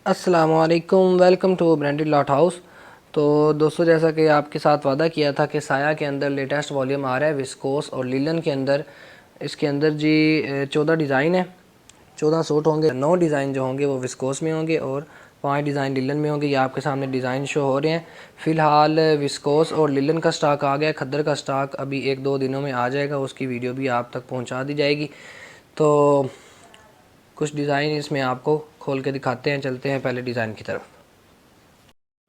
अस्सलामुअलैकुम, welcome to branded lot house. तो दोस्तों, जैसा कि आपके साथ वादा किया था कि साया के अंदर लेटेस्ट वॉल्यूम आ रहा है विस्कोस और लीलन के अंदर। इसके अंदर जी 14 डिज़ाइन है, 14 सूट होंगे। 9 डिज़ाइन जो होंगे वो विस्कोस में होंगे और 5 डिज़ाइन लीलन में होंगे। ये आपके सामने डिज़ाइन शो हो रहे हैं। फ़िलहाल विस्कोस और लीलन का स्टॉक आ गया, खद्दर का स्टॉक अभी 1-2 दिनों में आ जाएगा, उसकी वीडियो भी आप तक पहुँचा दी जाएगी। तो कुछ डिज़ाइन इसमें आपको खोल के दिखाते हैं। चलते हैं पहले डिज़ाइन की तरफ।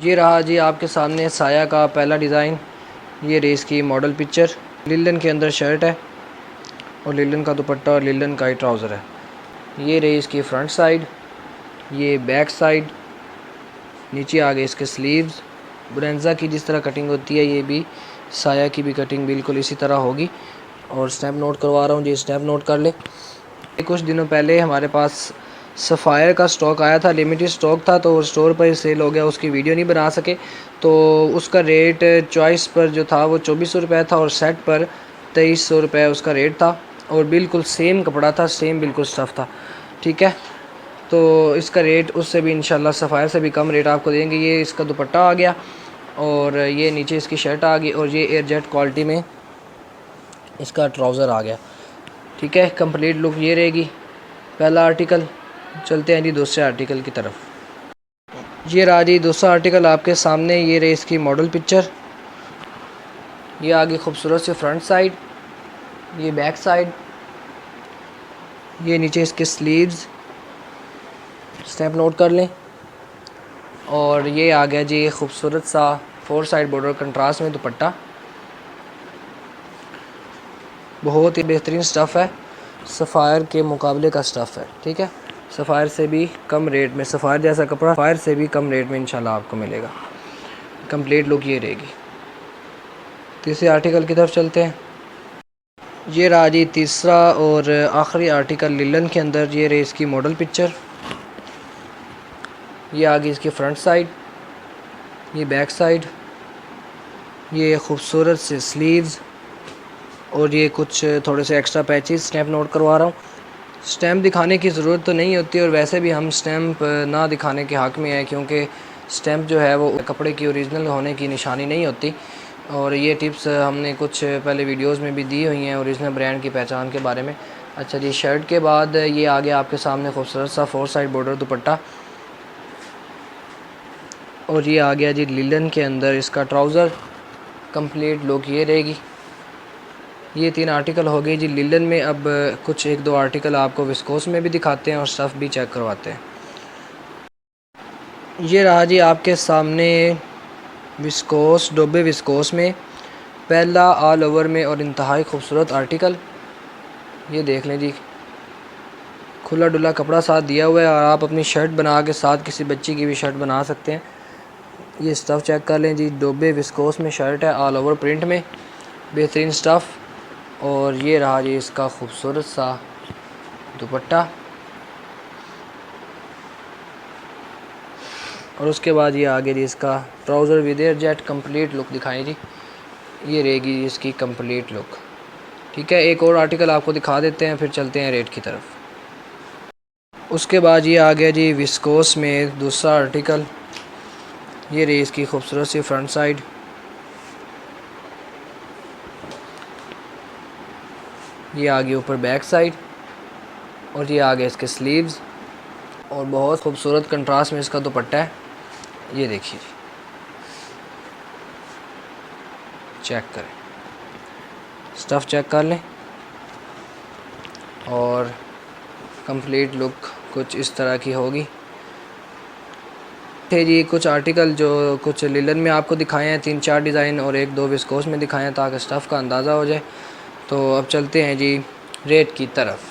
ये रहा जी आपके सामने साया का पहला डिज़ाइन। ये रही इसकी मॉडल पिक्चर। लिलन के अंदर शर्ट है और लिलन का दुपट्टा और लिलन का ही ट्राउज़र है। ये रही इसकी फ्रंट साइड, ये बैक साइड। नीचे आ गए इसके स्लीव्स। ब्रेंजा की जिस तरह कटिंग होती है, ये भी साया की भी कटिंग बिल्कुल इसी तरह होगी। और स्नैप नोट करवा रहा हूँ जी, स्नैप नोट कर ले। कुछ दिनों पहले हमारे पास सफ़ायर का स्टॉक आया था, लिमिटेड स्टॉक था, तो स्टोर पर सेल हो गया, उसकी वीडियो नहीं बना सके। तो उसका रेट चॉइस पर जो था वो 2400 रुपये था और सेट पर 2300 रुपये उसका रेट था। और बिल्कुल सेम कपड़ा था, सेम बिल्कुल स्टफ़ था। ठीक है, तो इसका रेट उससे भी इंशाल्लाह सफ़ायर से भी कम रेट आपको देंगे। ये इसका दुपट्टा आ गया और ये नीचे इसकी शर्ट आ गई और ये एयरजेट क्वालिटी में इसका ट्राउज़र आ गया। ठीक है, कंप्लीट लुक ये रहेगी। पहला आर्टिकल। चलते हैं जी दूसरे आर्टिकल की तरफ। ये रहा जी दूसरा आर्टिकल आपके सामने। ये रही इसकी मॉडल पिक्चर। ये आगे खूबसूरत से फ्रंट साइड, ये बैक साइड, ये नीचे इसके स्लीव्स। स्नैप नोट कर लें। और ये आ गया जी खूबसूरत सा 4 साइड बॉर्डर कंट्रास्ट में दुपट्टा। बहुत ही बेहतरीन स्टफ़ है, सफ़ायर के मुकाबले का स्टफ़ है। ठीक है, सफ़ायर से भी कम रेट में, सफ़ायर जैसा कपड़ा सफ़ायर से भी कम रेट में इंशाल्लाह आपको मिलेगा। कंप्लीट लुक ये रहेगी। तीसरे आर्टिकल की तरफ चलते हैं। ये रहा जी तीसरा और आखिरी आर्टिकल लिलन के अंदर। ये रही इसकी मॉडल पिक्चर। ये आगे इसकी फ्रंट साइड, ये बैक साइड, ये खूबसूरत से स्लीव्स और ये कुछ थोड़े से एक्स्ट्रा पैचेस। स्टैम्प नोट करवा रहा हूँ। स्टैम्प दिखाने की ज़रूरत तो नहीं होती और वैसे भी हम स्टैम्प ना दिखाने के हक़ में हैं, क्योंकि स्टैम्प जो है वो कपड़े की ओरिजिनल होने की निशानी नहीं होती। और ये टिप्स हमने कुछ पहले वीडियोस में भी दी हुई हैं ओरिजिनल ब्रांड की पहचान के बारे में। अच्छा जी, शर्ट के बाद ये आ गया आपके सामने खूबसूरत सा 4 साइड बॉर्डर दुपट्टा। और ये आ गया जी लिलन के अंदर इसका ट्राउज़र। कंप्लीट लुक ये रहेगी। ये 3 आर्टिकल हो गए जी लिलन में। अब कुछ 1-2 आर्टिकल आपको विस्कोस में भी दिखाते हैं और स्टफ़ भी चेक करवाते हैं। ये रहा जी आपके सामने विस्कोस, डोबे विस्कोस में पहला ऑल ओवर में और इंतहाई खूबसूरत आर्टिकल। ये देख लें जी, खुला डुला कपड़ा साथ दिया हुआ है और आप अपनी शर्ट बना के साथ किसी बच्ची की भी शर्ट बना सकते हैं। ये स्टफ़ चेक कर लें जी, डोबे विस्कोस में शर्ट है, ऑल ओवर प्रिंट में, बेहतरीन स्टफ़। और ये रहा जी इसका खूबसूरत सा दुपट्टा। और उसके बाद ये आगे जी इसका trouser with airjet. Complete look दिखाएं जी, ये रहेगी इसकी कंप्लीट लुक। ठीक है, एक और आर्टिकल आपको दिखा देते हैं, फिर चलते हैं रेट की तरफ। उसके बाद ये आ गया जी विस्कोस में दूसरा आर्टिकल। ये रही इसकी खूबसूरत सी फ्रंट साइड, ये आगे ऊपर बैक साइड और ये आगे इसके स्लीव्स। और बहुत खूबसूरत कंट्रास्ट में इसका दुपट्टा है। ये देखिए, चेक करें, स्टफ़ चेक कर लें। और कंप्लीट लुक कुछ इस तरह की होगी। थे जी कुछ आर्टिकल जो कुछ लिलन में आपको दिखाए हैं, 3-4 डिज़ाइन, और 1-2 विस्कोस में दिखाए हैं ताकि स्टफ़ का अंदाज़ा हो जाए। तो अब चलते हैं जी रेट की तरफ।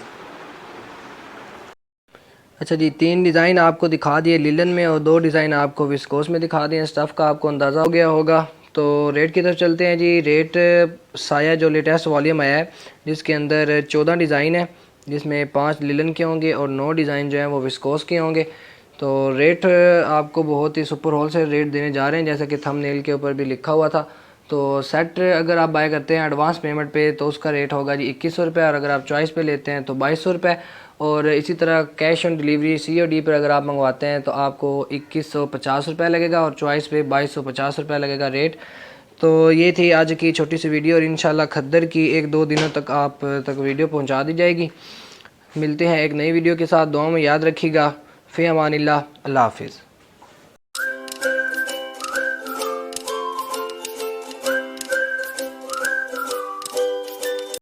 अच्छा जी, 3 डिज़ाइन आपको दिखा दिए लिलन में और 2 डिज़ाइन आपको विस्कोस में दिखा दिए। स्टफ़ का आपको अंदाज़ा हो गया होगा। तो रेट की तरफ चलते हैं जी। रेट साया जो लेटेस्ट वॉल्यूम आया है, जिसके अंदर 14 डिज़ाइन है, जिसमें 5 लिलन के होंगे और 9 डिज़ाइन जो हैं वो विस्कोस के होंगे। तो रेट आपको बहुत ही सुपर होलसेल रेट देने जा रहे हैं, जैसा कि थंबनेल के ऊपर भी लिखा हुआ था। तो सेट अगर आप बाय करते हैं एडवांस पेमेंट पे तो उसका रेट होगा जी 2100 रुपये, और अगर आप चॉइस पे लेते हैं तो 2200 रुपये। और इसी तरह कैश ऑन डिलीवरी COD पर अगर आप मंगवाते हैं तो आपको 2150 रुपये लगेगा और चॉइस पे 2250 रुपये लगेगा रेट। तो ये थी आज की छोटी सी वीडियो और इंशाल्लाह खद्दर की 1-2 दिनों तक आप तक वीडियो पहुंचा दी जाएगी। मिलते हैं एक नई वीडियो के साथ, दुआ में याद रखिएगा। फ़ी अमानिल्लाह, अल्लाह हाफ़िज़।